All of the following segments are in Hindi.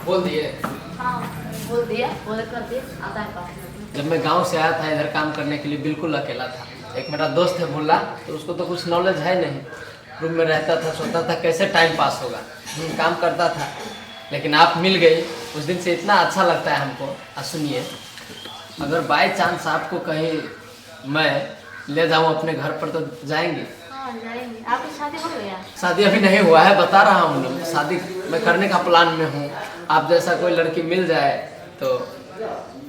बोल दिए? हाँ बोल दिया, बोल कर दिए, आता है पास। जब मैं गांव से आया था इधर काम करने के लिए बिल्कुल अकेला था। एक मेरा दोस्त है भुल्ला, तो उसको तो कुछ नॉलेज है नहीं, रूम में रहता था, सोचता था कैसे टाइम पास होगा, काम करता था। लेकिन आप मिल गए, उस दिन से इतना अच्छा लगता है हमको। सुनिए, अगर बाय चांस आपको कहीं मैं ले जाऊँ अपने घर पर तो जाएंगे? हाँ जाएंगे। आपकी शादी हो गया? शादी अभी नहीं हुआ है, बता रहा हूँ, शादी मैं करने का प्लान में हूँ। आप जैसा कोई लड़की मिल जाए तो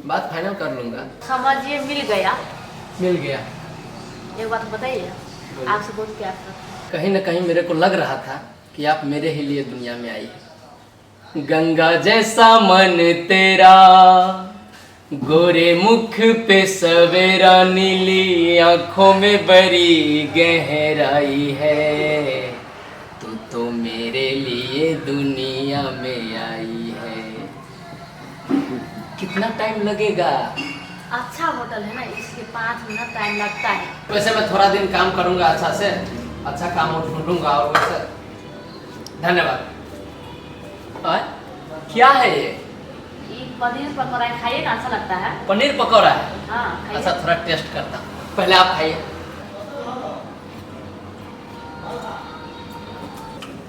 बात फाइनल कर लूँगा। समझिए मिल गया। मिल गया? एक बात बताइए, आपसे बहुत प्यार करता हूँ। कहीं ना कहीं मेरे को लग रहा था कि आप मेरे ही लिए दुनिया में आई है। गंगा जैसा मन तेरा, गोरे मुख पे सवेरा, नीली आंखों में बड़ी गहराई है, तू तो मेरे लिए दुनिया में आई है। कितना टाइम लगेगा? अच्छा होटल है ना, इसके 5 मिनट टाइम लगता है। वैसे मैं थोड़ा दिन काम करूंगा अच्छा से, अच्छा काम और ढूंढूंगा। और वैसे धन्यवाद। क्या है ये? पनीर पकौड़ा खाइए ना, अच्छा लगता है। पनीर पकौड़ा है? हाँ खाइए। अच्छा थोड़ा टेस्ट करता हूँ, पहले आप खाइए।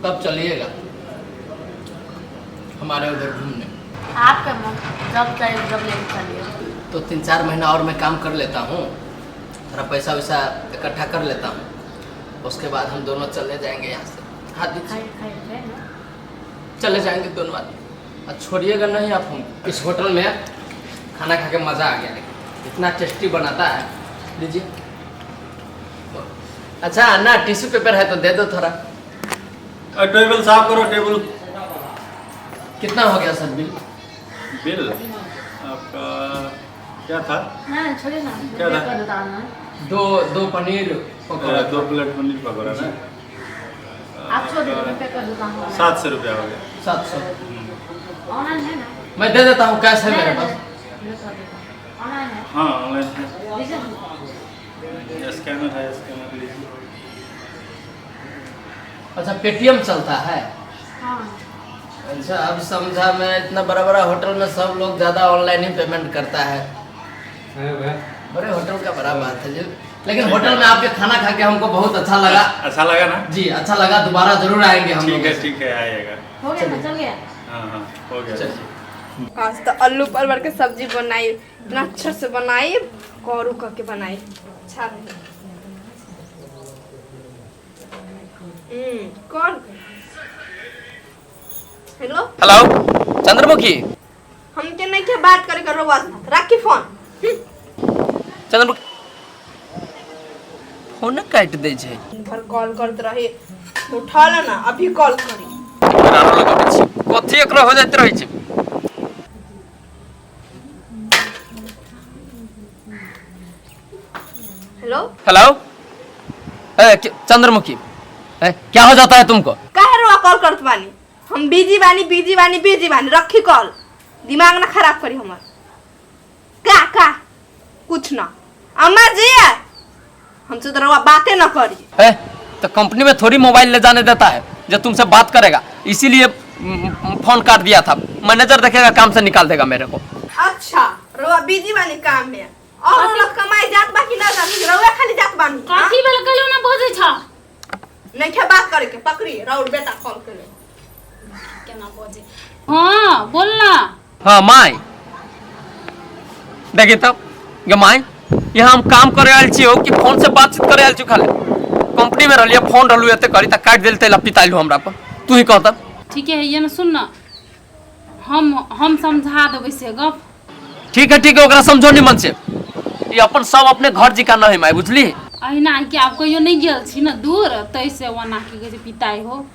कब चलिएगा हमारे उधर घूमने? आपका मन जब चाहिए जब लेके चलिए। तो 3-4 महीना और मैं काम कर लेता हूँ, थोड़ा पैसा वैसा इकट्ठा कर लेता हूँ, उसके बाद हम दोनों चले जाएंगे यहाँ से। हाँ दीजिए, खाइए ना। चले जाएंगे दोनों आदमी। छोड़िएगा नहीं आप हम। इस होटल में खाना खा के मज़ा आ गया, लेकिन इतना टेस्टी बनाता है। लीजिए। अच्छा अन्ना, टिश्यू पेपर है तो दे दो थोड़ा। टेबल साफ करो, टेबल। कितना हो गया सर बिल? बिल आपका क्या था? नहीं छोड़िए ना, क्या था? कर देता हूँ ना। दो पनीर पकौड़ा, 2 प्लेट पनीर पकौड़ा ना। आप छोड़ दीजिए, मैं पे कर देता हूँ। 700 रुपया हो गया। 700। ऑनलाइन है ना? मैं दे देता हूँ, कैश है मेरे पास। मैं कर देता हूँ। ऑनलाइन है? हाँ ऑनलाइन है, लीजिए। स्कैनर है, स्कैनर लीजिए। अच्छा पेटीएम चलता है? हाँ अच्छा अब समझा मैं, इतना बड़ा बड़ा होटल में सब लोग ज़्यादा ऑनलाइन ही पेमेंट करता है। बड़े होटल का बड़ा बात है जी। लेकिन होटल में आपके खाना खा के हमको बहुत अच्छा लगा। अच्छा लगा ना? जी अच्छा लगा, दोबारा जरूर आएंगे हम लोग। ठीक है आइएगा। हो गया ना, चल गया। हाँ हो गया। चलिए। आज तो आलू परवल के सब्जी बनाई, इतना अच्छा से बनाई, कौरू करके बनाई, अच्छा रही। कौन? Hello hello Chandramukhi. हम के नहीं के बात करे करो, बात रखी फोन। चंद्रमुखी फोन काट दे छै। भर कॉल करते रहे, उठा ले ना, अभी कॉल करी। कथी एकरा हो जाइत रहै छै। हेलो हेलो चंद्रमुखी, क्या हो जाता है तुमको? काहे रो कॉल करत बानी? हम बिजी बानी, रखी कॉल। दिमाग ना खराब करी हमार। का कुछ ना, अम्मा जी हमसे तो रवा बातें ना करी। तो कंपनी में थोड़ी मोबाइल ले जाने देता है जो तुमसे बात करेगा, इसीलिए फोन काट दिया था। मैनेजर देखेगा, काम से निकाल देगा मेरे को। अच्छा रवा बिजी बानी काम में, और लोग कमाई जात बाकी ना जानी, रवा खाली जात बानी। काठी बेल कलो ना बोझे छ। नहीं क्या बात करे के पकड़ी राउर बेटा कॉल करे। क्या ना बोझे? हां बोल ना। हाँ माई देखिए तब ये माई, यहाँ हम काम करे आयल छियो कि फोन से बातचीत करे आयल छियो? खाली कंपनी में रहलिए, फोन रहलू एते करी त काट देलते लपिताइलू हमरा पर। तू ही कहता। ठीक है ये ना, सुन ना, हम समझा देबै से गप। ठीक है ओकरा समझो निमन से। ये अपन सब अपने घर जिका न है माई, बुझली? अहिना कि आप कहियो नहीं गेल छी ना दूर, तैसे वना की कहे पिताई हो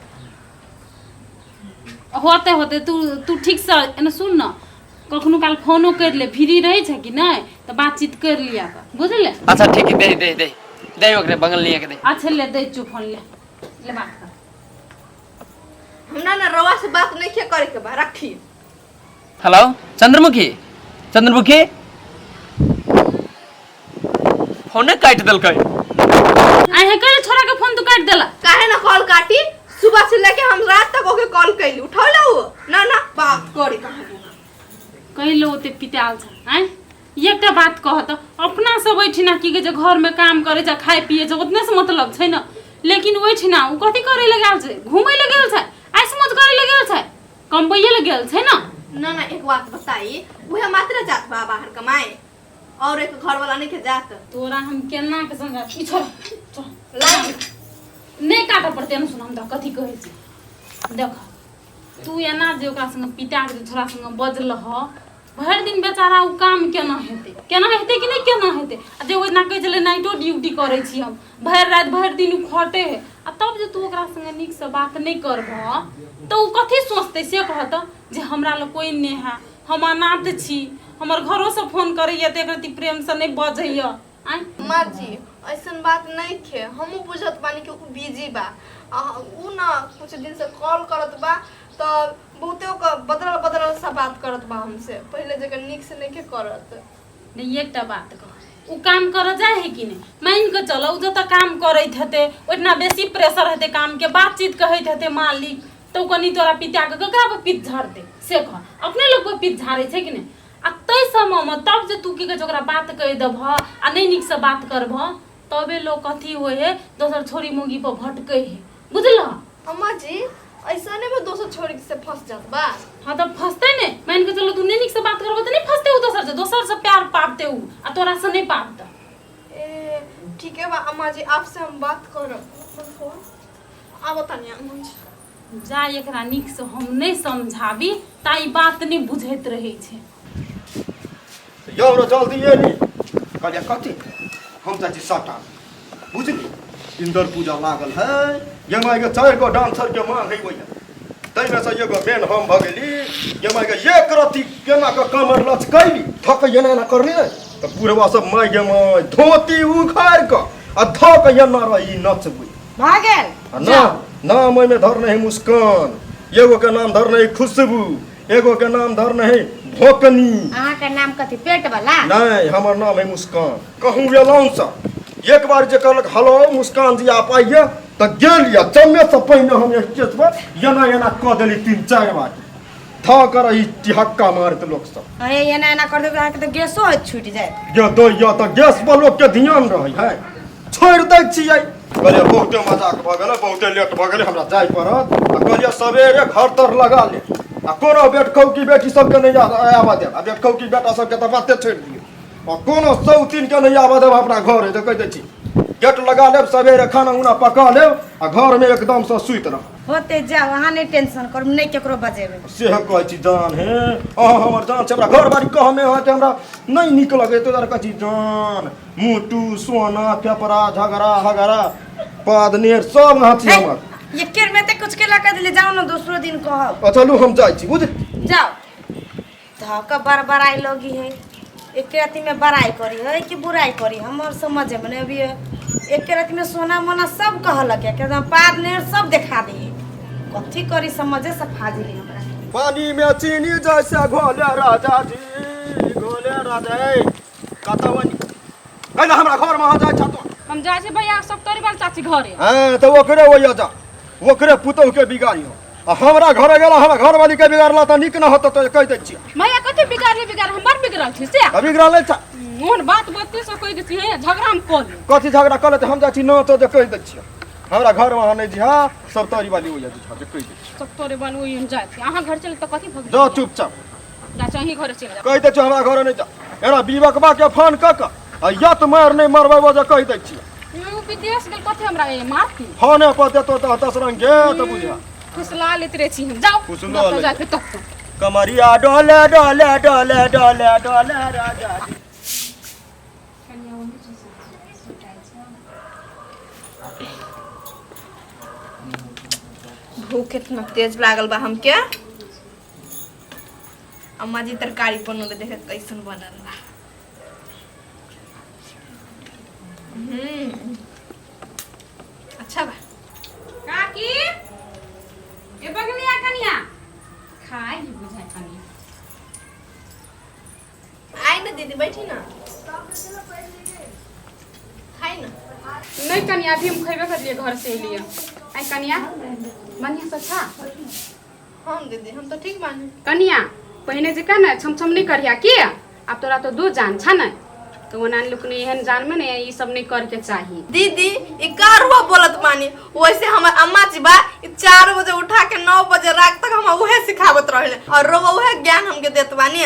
होते तू ठीक से एना सुन ना, कखनो काल फोनो कर ले, फ्री रहे छ कि नहीं तो बातचीत कर लिया कर, बुझले? अच्छा ठीक है, दे ओकरे बगल लिए के दे। अच्छा ले दे, चुप फोन ले बात कर। हमरा ना रवा से बात नहीं किया करे के बा, रखी। हेलो चंद्रमुखी फोन काट देलकै। आहे करे छोरा के फोन तू काट देला। काहे ना कॉल काटी? सुबह से लेके हम रात तक ओके कॉल कैली, उठाओ ला वो ना बा कोड़ी कहानी कहिलो ओते पिटाल छ हैं एकटा बात कह त अपना सब ओइठिना की के जे घर में काम करे जा खाए पिए जा उतने से मतलब छैन लेकिन ओइठिना उ कथि करे ले गेल छै घुमै ले गेल छै आइ समझ करे ले गेल छै कमबैये ले गेल छै ना ना ना एक बात बताई वह मात्र जात बा बाहर कमाए और एक घर वाला नहीं के जात तोरा हम केना के समझा ई छोड़ नहीं काट पड़ते न सुन हम त कथि कहै छी देख तू एना जे ओकरा संग पिटा के छोरा संग बजल ह भर दिन बेचारा उ काम केना हेते कि नहीं केना हेते आ जे ओना कहै छले नाइटो ड्यूटी करै छी हम भर रात भर दिन उ खटे है आ तब जे तू ओकरा संग नीक से बात नहीं करबह तो उ कथि सोचते से कहत जे हमरा ल कोई नहीं है हम अनाथ छी हमर घरों से फोन करैया त एकरती प्रेम से नहीं बजैया आइ माँ जी ऐसन बात नहीं खे हमू बुझत बानी कि उ बिजी बा उ ना कुछ दिन से कॉल करत बा तो बहुते बदल सा बात करत बा हमसे पहले जगह निक से नहीं के करत नहीं एकटा बात कह उ काम कर जाए है कि नहीं मान के चलो उ जत काम करैत हेते ओतना बेसी प्रेशर हेते काम के बातचीत कहैत हेते मालिक तो कनी तोरा पिता के ककरा पे पिट झाड़ते से कह अपने लोग पे पिट झाड़े छै कि नहीं आ तै समय में तब जे तू की के ओकरा बात कह देबह आ नहीं निक से बात करबह तबे लोग कथी होय है दोसर छोरी मोगी पर भटकै है बुझलह अम्मा जी ऐसा नहीं में दोसर छोरी से फंस जात बा हाँ तो फंसते ने मान के चलो तू नहीं निक से बात करबो तो नहीं फंसते उ दोसर से प्यार पाबते उ आ तोरा से नहीं पाबता ए ठीक है बा अम्मा जी आपसे हम बात करब आब तनिया अम्मा जी जा एकरा निक से हम नहीं समझाबी ताई बात नहीं बुझैत रहे छे यौ रे जल्दी एली कहलिया कथी हम जाइ छी सटा बुझली इंदर पूजा लागल है यमाई के 4 गो डांसर के मांग है भैया तै में से एगो मेन हम भ गेली यमाई के एक रति केना के कमर लचकैली थक येना ना करली ने त पूरवा सब माई गे माई धोती उखाड़ के आ धक येना रही नचबुई भागल ना नाम में धरने है मुस्कान एगो के नाम धरने है खुशबू एगो के नाम धरने है भोकनी अहाँ के नाम कथी पेट वाला नहीं हमर नाम है मुस्कान कहूँ एलौं सा एक बार जे कहलक हेलो मुस्कान जी आप आइए तो गेलिए चमे से पहले हम स्टेज पर एना कह देली 3-4 बार था कर ई टिहक्का मारत लोग सब अरे एना कर देबे अहाँ के तो गैसो छूट जाए गे दैया तो गैस पर लोग के ध्यान रहे है छोड़ दै छियै कहलिए बहुते मजाक भ गेलै बहुते लेट भ गेलै हमरा जाय पड़त आ कहलिए सवेरे घर तर लगा ले आ कोनो बेटखौ की बेटी सबके नहीं आवा दे आ बेटखौ की बेटा सबके तो बाते छोड़ दियो आ कोनो सौतीन के नहीं आवा दे अपना घर है तो कह दै छी गेट लगा लेब सवेरे खाना उना पका लेब आ घर में एकदम से सुइत रह होते जाओ अहाँ नहीं टेंशन करू नहीं केकरो बजेबे से कहै छी जान हे अहाँ हमर जान छै हमरा घर बाड़ी कह में है हमरा नहीं नीक लगे तो कहै छी जान मुटू सोना पेपरा झगड़ा हगड़ा पादनेर सब हाथी हमर ये केर में ते कुछ के लगा दिले जाओ ना दूसरो दिन कहब चलू हम जाइ छी बुझ जाओ धक्का बड़ाई लगी है एक राती में बड़ाई करी है कि बुराई करी हमर समझ में नहीं अभी एक राती में सोना मोना सब कहलक है एकदम पाद नेर सब दिखा दी कथी करी समझे से फाजिली हमरा पानी में चीनी जैसे घोले राजा जी घोले राजा कतवनी कहला हमरा घर में आ जाय छ तो हम जाय छै भैया सब तोरी बाल चाची घरे हां तो ओकरे ओया जा ओकरे पुतौ के बिगाड़ी आ हमरा घर गेला हमरा घर वाली के बिगाड़ला त निक न होत तो कह दै छी भैया कथि बिगाड़ हमर बिगड़ल छै से अभी बिगड़ले छ मोहन बात बत्ती से कह दै छी झगड़ा हम कऽ ले कथी झगड़ा कले त हम जाइ छी न तो जे कह दै छी हमरा घर में नहीं जी हां सब तोरी वाली ओया जी जे कह दै छी सब तोरे बाल ओइ जाय छी अहाँ घर चल त कथि भग जा चुपचाप जा चाही घरे चल जा कह दै छी हमरा घर नहीं जा एना बीबकबा के फोन क क आ या त मार नहीं मरबै वो जे कह दै छी उ विदेश गेल कथि हमरा मारती फोने पर देतो त 10 रंग के त बुझा फुसला लेत रे छी हम जाओ फुसला ले। जाय के तक कमरिया डोले डोले डोले डोले डोले राजा भूख कितना तेज लागल बा हमके अम्मा जी तरकारी बनल देखे कैसन बनल बा अच्छा बा काकी ए बगलिया कनिया खाई ही बुझाय कनिया आई ना दीदी बैठी ना खाई ना नहीं कनिया अभी हम खैबे कर लिए घर से लिए आई कनिया बढ़िया से खा हम दीदी हम तो ठीक बानी। कनिया पहले जे का ना छम नहीं करिया के अब तोरा तो दो जान छ ना तो वो नान लोग ने एहन जान में ने ये सब नहीं कर के चाहिए। दीदी ई कारवा बोलत बानी वैसे हमर अम्मा जी बा 4 बजे उठा के 9 बजे रात तक हम उहे सिखावत रहले और रोवा उहे ज्ञान हमके देत बानी।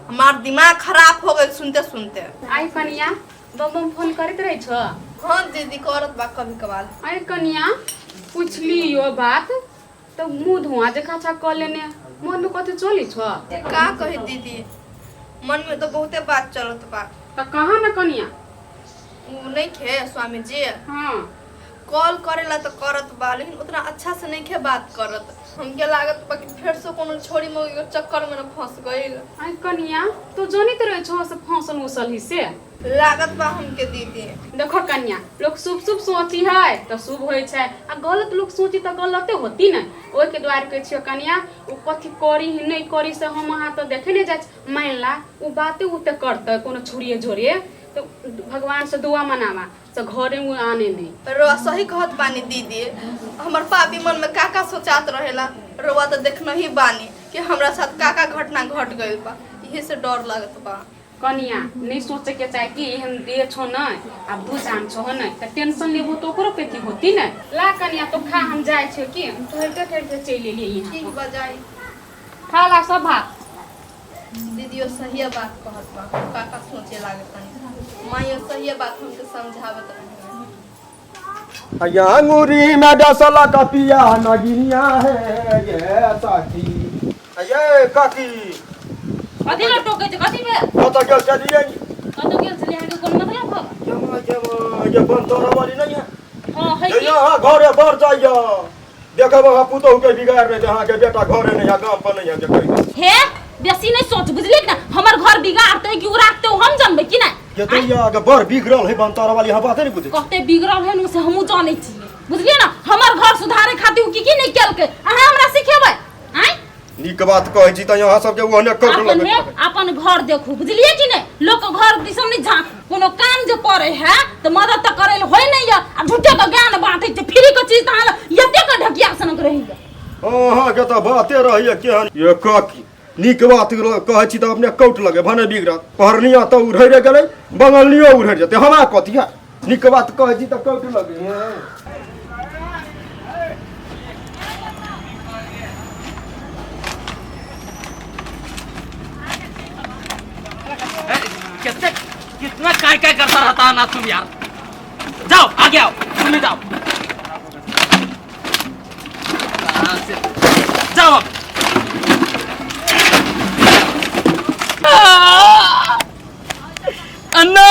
हमार दिमाग खराब हो गइल सुनते सुनते। आई कनिया बम फोन करत रही छ। हां दीदी करत बा कभी कभार। आई कनिया पूछली यो बात तो मुंह धुआ जे खाचा कर लेने मन में कथि चली छ। का कही दीदी मन में तो बहुते बात चलत बा। त कहा ना कनिया उ नहीं खे स्वामी जी हां कॉल करेला तो करत बा लेकिन उतना अच्छा से नहीं खे बात करत। हमके लागत बा कि फिर से कोनो छोड़ी मोगी के चक्कर में न फंस गइल। आई कनिया तो जनित रहे छ से फंसल उसल ही से लागत बा हमके दीदी। देखो कन्या लोग शुभ शुभ सोची है तो शुभ होय छै आ गलत लोग सोची तो गलते होती न। ओइ के द्वार के छियो कन्या उ कथि करी ही नहीं करी से हम वहां तो देखे नहीं जाय मान ला उ बाते उ ते करते कोनो छुड़िए जोड़िए तो भगवान से दुआ मनावा से घरे उ आने नहीं। रोवा सही कहत बानी दीदी हमर पापी मन में का सोचात रहेला रोवा तो देखना ही बानी कि हमरा साथ का घटना घट गइल बा इहे से डर लागत बा। कनिया नहीं सोचे के चाहे कि हम दे छो न अब दू जान छो न त टेंशन लेबो तो ओकरो पेती होती न। ला कनिया तो खा हम जाय छियो कि हम तो हेटे हेटे चले लिए यहां ठीक बा जाई खा ला सब भात। दीदियो सही बात कहत बा का सोचे लागत बानी माइयो सही बात हमके समझावत रहे। अंगूरी में डसला का पिया नगिनिया है ये साथी ये काकी कथि ल टोकै छ कथि बे कत गेल चलिए कतो गेल छली हाके कोन मतलब हो जमा जमा ये बंतरा वाली नहीं है हां है ये यहाँ घरे बर जाइए देखब वहाँ पुतहु के बिगाड़ रहे यहाँ के बेटा घरे नहीं है गाँव पर नहीं है देखो हे बेसी नहीं सोच बुझलिए ना हमर घर बिगाड़ते कि उड़ाते हम जानबे कि ना ये तो ये आगे बर बिगड़ल है बंतरा वाली यहाँ बात नहीं बुझे कहते बिगड़ल है न से हमहु जानै छी बुझलिए ना हमर घर सुधारे खातिर की नहीं केलके अहाँ हमरा सिखेबै हैं। नीक बात कहै छी त यहाँ सब के ओहने कर लगै अपन घर देखू बुझलिए कि नहीं लोग के घर दिसन नहीं झांक कोनो काम जे करे है तो मदद त करे होय नहीं है आ झूठे के ज्ञान बांटै छै फ्री के चीज त यते के ढकिया सनक रही है। हां के त बाते रहिए केहन ये काकी नीक बात कहै छी त अपने कौट लगे भने बिगड़त पहरनिया त उड़ै गेलै बंगलियो उड़ै जेते हमरा कथिया नीक बात कहै छी त कौट लगे। कितना काय काय करता रहता ना तुम यार। जाओ आगे आओ तुम ही जाओ जाओ अन्ना